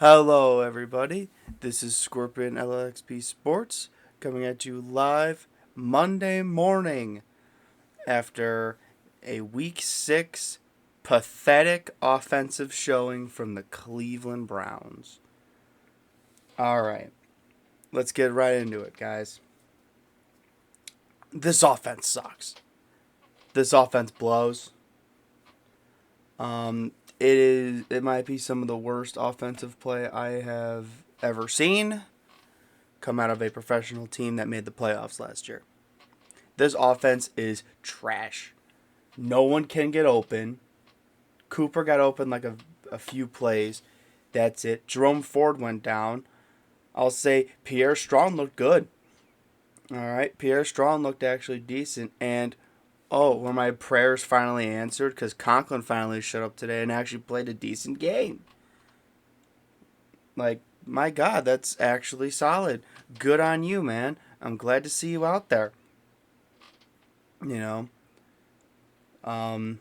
Hello, everybody. This is Scorpion LXP Sports coming at you live Monday morning after a Week 6 pathetic offensive showing from the Cleveland Browns. All right, let's get right into it, guys. This offense sucks. This offense blows. It might be some of the worst offensive play I have ever seen come out of a professional team that made the playoffs last year. This offense is trash. No one can get open. Cooper got open like a few plays. That's it. Jerome Ford went down. I'll say Pierre Strong looked good. All right. Pierre Strong looked actually decent. And, were my prayers finally answered? Because Conklin finally showed up today and actually played a decent game. Like, my God, that's actually solid. Good on you, man. I'm glad to see you out there. You know, um,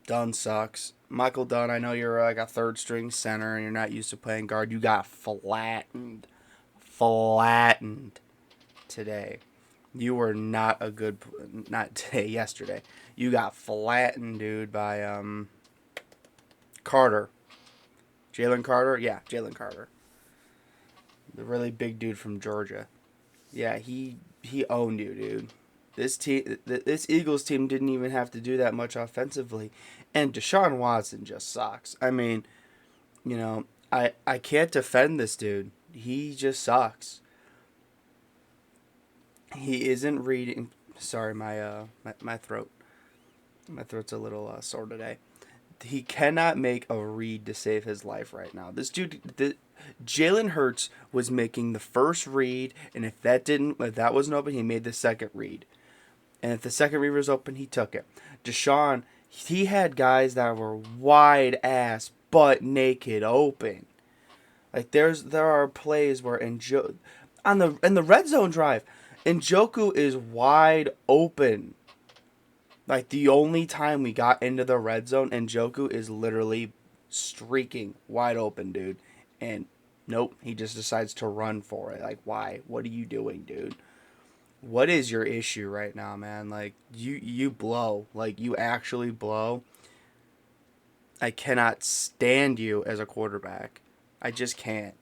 Dunn sucks. Michael Dunn, I know you're like a third string center and you're not used to playing guard. You got flattened. Flattened today. You were not a good, not today, yesterday. You got flattened, dude, by Carter. Jalen Carter? Yeah, Jalen Carter. The really big dude from Georgia. Yeah, he owned you, dude. This Eagles team didn't even have to do that much offensively, and Deshaun Watson just sucks. I mean, I can't defend this dude. He just sucks. He isn't reading. Sorry, my throat. My throat's a little sore today. He cannot make a read to save his life right now. This dude, Jalen Hurts was making the first read, and if that wasn't open, he made the second read. And if the second read was open, he took it. Deshaun, he had guys that were wide ass, butt naked, open. Like there are plays where in the red zone drive, Njoku is wide open. Like the only time we got into the red zone, Njoku is literally streaking wide open, dude. And nope, he just decides to run for it. Like why? What are you doing, dude? What is your issue right now, man? Like you blow. Like you actually blow. I cannot stand you as a quarterback. I just can't.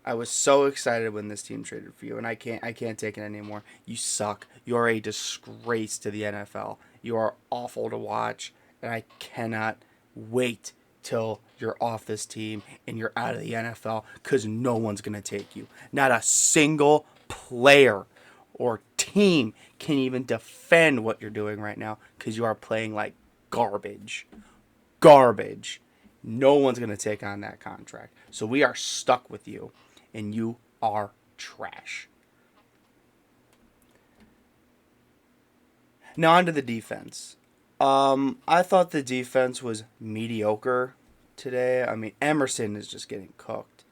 I was so excited when this team traded for you, and I can't take it anymore. You suck. You are a disgrace to the NFL. You are awful to watch, and I cannot wait till you're off this team and you're out of the NFL because no one's gonna take you. Not a single player or team can even defend what you're doing right now because you are playing like garbage. Garbage. No one's going to take on that contract. So we are stuck with you, and you are trash. Now, on to the defense. I thought the defense was mediocre today. I mean, Emerson is just getting cooked.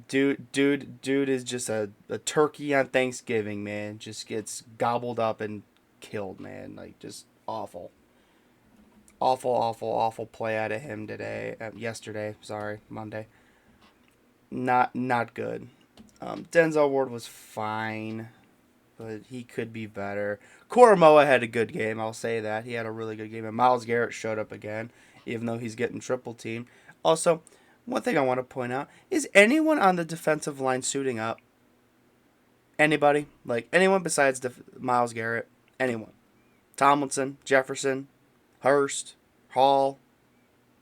Dude is just a turkey on Thanksgiving, man. Just gets gobbled up and killed, man. Like, just awful. Awful, awful, awful play out of him today. Yesterday, sorry, Monday. Not good. Denzel Ward was fine, but he could be better. Koromoa had a good game. I'll say that he had a really good game. And Miles Garrett showed up again, even though he's getting triple teamed. Also, one thing I want to point out is anyone on the defensive line suiting up. Anybody? Like anyone besides Miles Garrett? Anyone? Tomlinson, Jefferson, Hurst, Hall,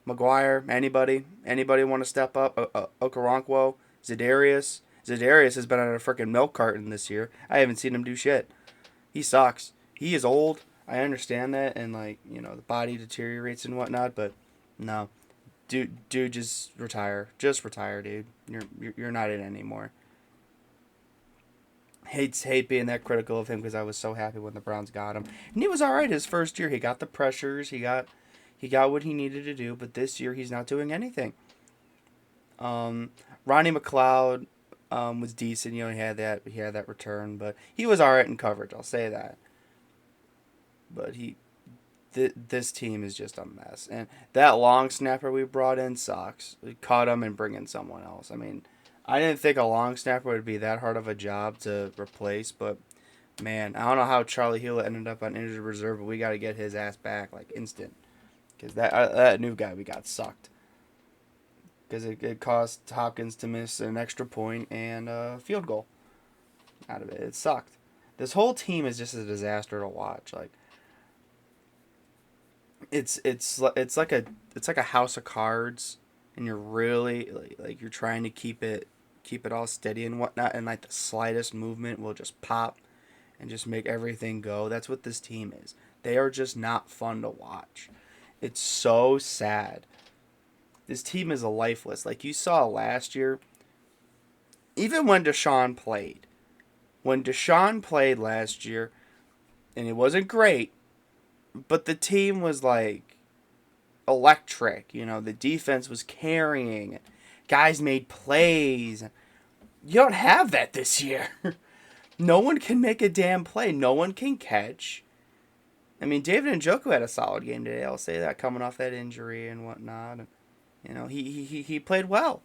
McGuire, anybody want to step up? Okoronkwo, Zedarius. Zedarius has been on a freaking milk carton this year. I haven't seen him do shit. He sucks. He is old. I understand that, and like the body deteriorates and whatnot, but no, dude, just retire. Just retire, dude. You're not in anymore. Hate being that critical of him because I was so happy when the Browns got him, and he was all right his first year. He got the pressures. He got what he needed to do, but this year he's not doing anything. Um, Ronnie McLeod was decent. He had that return, but he was all right in coverage. I'll say that. But this team is just a mess. And that long snapper we brought in sucks. We cut him and bring in someone else. I mean, I didn't think a long snapper would be that hard of a job to replace, but man, I don't know how Charlie Hewlett ended up on injured reserve, but we got to get his ass back like instant. Because that new guy we got sucked. Because it caused Hopkins to miss an extra point and a field goal out of it. It sucked. This whole team is just a disaster to watch. Like it's like a house of cards, and you're really like you're trying to keep it all steady and whatnot, and like the slightest movement will just pop and just make everything go. That's what this team is. They are just not fun to watch. It's so sad. This team is lifeless. Like you saw last year, even when Deshaun played. When Deshaun played last year, and it wasn't great, but the team was like electric. You know, the defense was carrying. Guys made plays. You don't have that this year. No one can make a damn play. No one can catch. I mean, David Njoku had a solid game today. I'll say that, coming off that injury and whatnot. And, you know, he played well.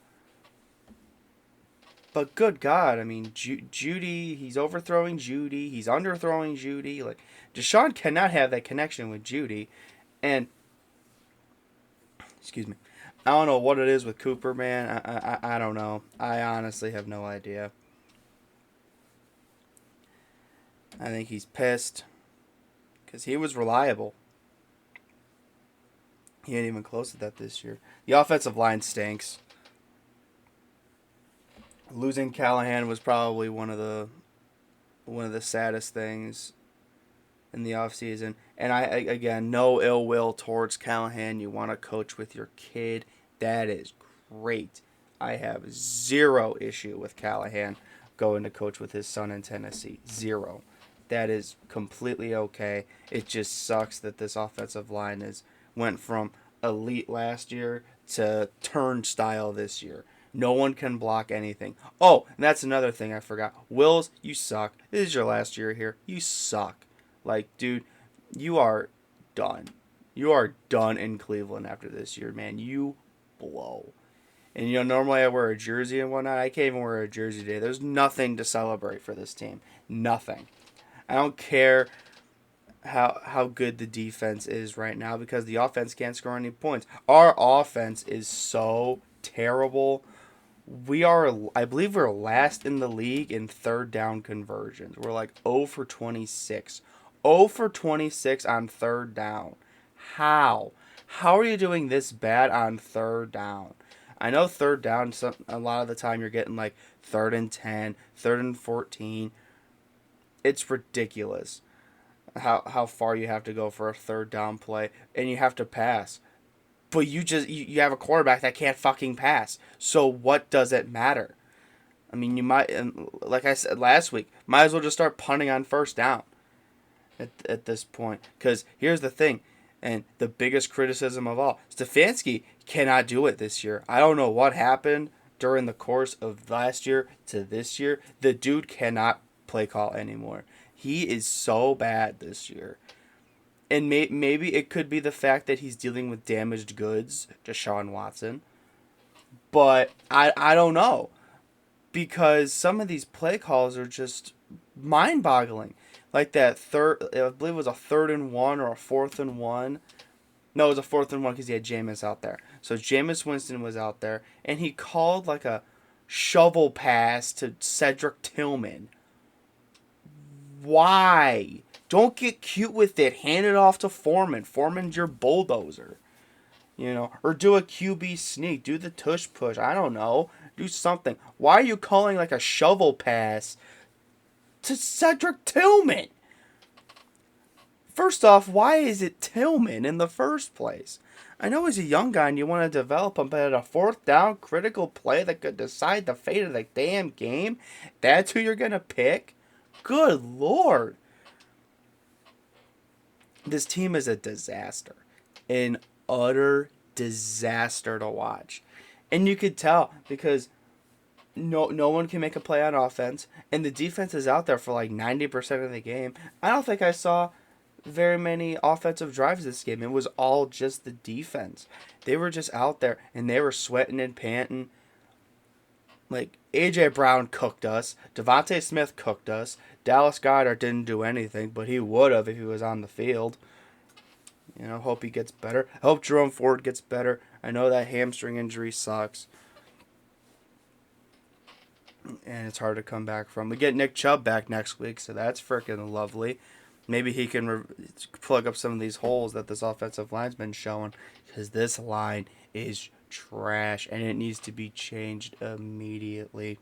But good God, I mean, Judy, he's overthrowing Judy. He's underthrowing Judy. Like, Deshaun cannot have that connection with Judy. And, excuse me, I don't know what it is with Cooper, man. I don't know. I honestly have no idea. I think he's pissed because he was reliable. He ain't even close to that this year. The offensive line stinks. Losing Callahan was probably one of the saddest things in the offseason. And again, no ill will towards Callahan. You want to coach with your kid. That is great. I have zero issue with Callahan going to coach with his son in Tennessee. Zero. That is completely okay. It just sucks that this offensive line went from elite last year to turnstile this year. No one can block anything. Oh, and that's another thing I forgot. Wills, you suck. This is your last year here. You suck. Like, dude, you are done. You are done in Cleveland after this year, man. You blow. And, you know, normally I wear a jersey and whatnot. I can't even wear a jersey today. There's nothing to celebrate for this team. Nothing. I don't care how good the defense is right now because the offense can't score any points. Our offense is so terrible. I believe we're last in the league in third down conversions. We're like 0 for 26. 0 for 26 on third down. How? How are you doing this bad on third down? I know third down, a lot of the time you're getting like 3rd and 10, 3rd and 14. It's ridiculous how far you have to go for a third down play, and you have to pass. But you have a quarterback that can't fucking pass. So what does it matter? I mean, you might, like I said last week, might as well just start punting on first down at this point. Because here's the thing, and the biggest criticism of all, Stefanski cannot do it this year. I don't know what happened during the course of last year to this year. The dude cannot play call anymore. He is so bad this year. And maybe it could be the fact that he's dealing with damaged goods, Deshaun Watson. But I don't know. Because some of these play calls are just mind-boggling. Like that I believe it was a 3rd and 1 or a 4th and 1. No, it was a 4th and 1 because he had Jameis out there. So Jameis Winston was out there. And he called like a shovel pass to Cedric Tillman. Why? Don't get cute with it. Hand it off to Foreman. Foreman's your bulldozer. You know, or do a QB sneak. Do the tush push. I don't know. Do something. Why are you calling like a shovel pass to Cedric Tillman? First off, why is it Tillman in the first place? I know he's a young guy and you want to develop him, but at a 4th down critical play that could decide the fate of the damn game, that's who you're going to pick? Good Lord. This team is a disaster. An utter disaster to watch. And you could tell because no one can make a play on offense. And the defense is out there for like 90% of the game. I don't think I saw very many offensive drives this game. It was all just the defense. They were just out there and they were sweating and panting. Like, A.J. Brown cooked us. Devontae Smith cooked us. Dallas Goedert didn't do anything, but he would have if he was on the field. Hope he gets better. I hope Jerome Ford gets better. I know that hamstring injury sucks. And it's hard to come back from. We get Nick Chubb back next week, so that's freaking lovely. Maybe he can plug up some of these holes that this offensive line's been showing, because this line is trash and it needs to be changed immediately.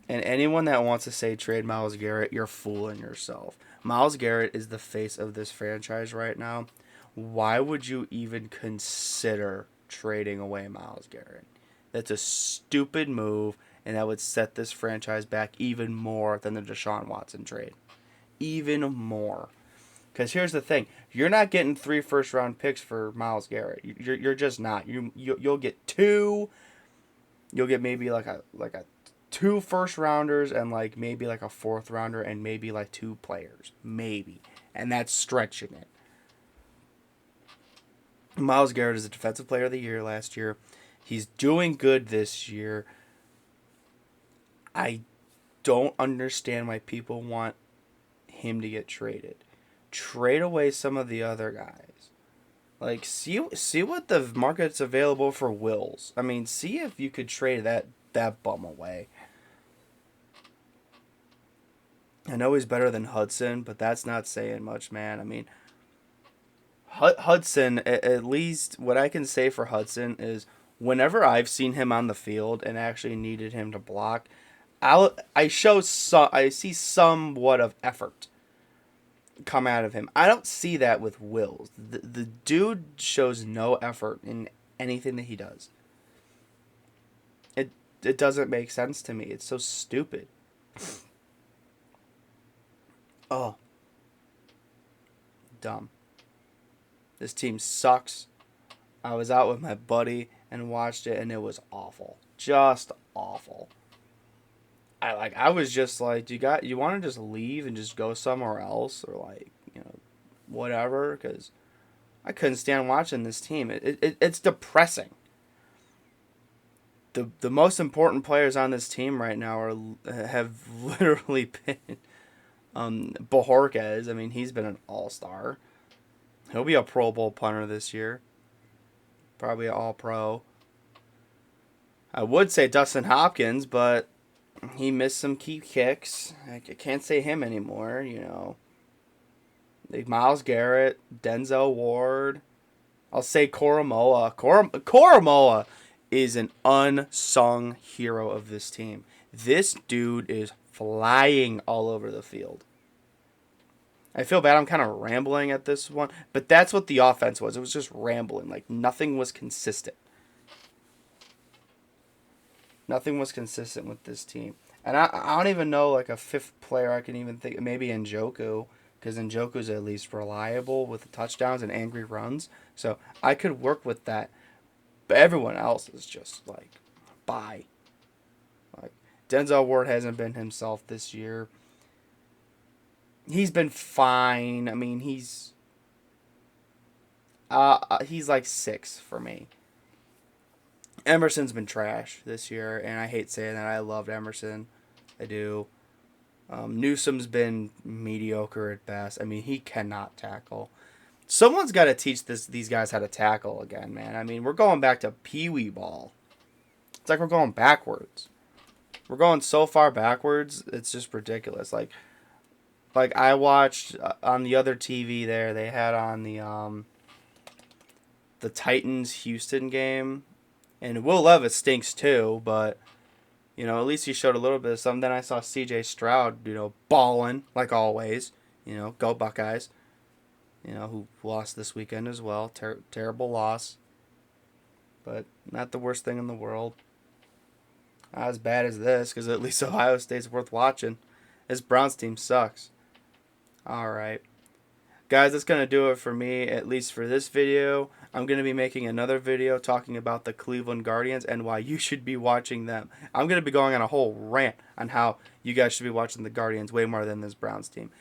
And anyone that wants to say trade Myles Garrett, you're fooling yourself. Myles Garrett is the face of this franchise right now. Why would you even consider trading away Myles Garrett? That's a stupid move, and that would set this franchise back even more than the Deshaun Watson trade. Even more. Because here's the thing. You're not getting 3 first-round picks for Myles Garrett. You're just not. You'll get 2. You'll get maybe like a 2 first-rounders and like maybe like a 4th rounder and maybe like 2 players. Maybe. And that's stretching it. Myles Garrett is a Defensive Player of the Year last year. He's doing good this year. I don't understand why people want him to get traded. Trade away some of the other guys. Like, see what the market's available for Wills. I mean, see if you could trade that bum away. I know he's better than Hudson, but that's not saying much, man. I mean, Hudson, at least what I can say for Hudson is whenever I've seen him on the field and actually needed him to block, I see somewhat of effort come out of him. I don't see that with Wills. The dude shows no effort in anything that he does. It doesn't make sense to me. It's so stupid. Oh. Dumb. This team sucks. I was out with my buddy and watched it, and it was awful. Just awful. I was just like, you want to just leave and just go somewhere else, or like, whatever, because I couldn't stand watching this team. It's depressing. The most important players on this team right now have literally been Bojorquez. I mean, he's been an all-star. He'll be a Pro Bowl punter this year. Probably an All-Pro. I would say Dustin Hopkins, but he missed some key kicks. I can't say him anymore, Like Myles Garrett, Denzel Ward. I'll say Koromoa. Koromoa is an unsung hero of this team. This dude is flying all over the field. I feel bad I'm kind of rambling at this one, but that's what the offense was. It was just rambling. Like, nothing was consistent. Nothing was consistent with this team. And I don't even know, like, a 5th player I can even think. Maybe Njoku, because Njoku's at least reliable with the touchdowns and angry runs. So I could work with that. But everyone else is just, like, bye. Like, Denzel Ward hasn't been himself this year. He's been fine. I mean, he's like 6 for me. Emerson's been trash this year, and I hate saying that. I loved Emerson. I do. Newsom's been mediocre at best. I mean, he cannot tackle. Someone's got to teach these guys how to tackle again, man. I mean, we're going back to peewee ball. It's like we're going backwards. We're going so far backwards, it's just ridiculous. Like I watched on the other TV there, they had on the Titans-Houston game. And Will Levis stinks too, but, at least he showed a little bit of something. Then I saw C.J. Stroud, balling, like always. Go Buckeyes. Who lost this weekend as well. Terrible loss. But not the worst thing in the world. Not as bad as this, because at least Ohio State's worth watching. This Browns team sucks. Alright. Guys, that's going to do it for me, at least for this video. I'm going to be making another video talking about the Cleveland Guardians and why you should be watching them. I'm going to be going on a whole rant on how you guys should be watching the Guardians way more than this Browns team.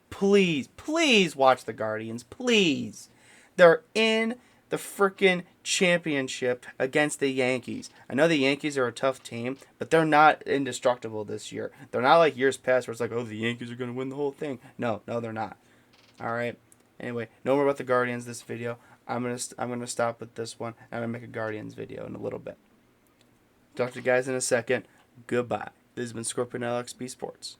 Please watch the Guardians. Please. They're in the freaking championship against the Yankees. I know the Yankees are a tough team, but they're not indestructible this year. They're not like years past where it's like, oh, the Yankees are going to win the whole thing. No, they're not. All right. Anyway, no more about the Guardians this video. I'm gonna stop with this one. I'm gonna make a Guardians video in a little bit. Talk to you guys in a second. Goodbye. This has been Scorpion LXP Sports.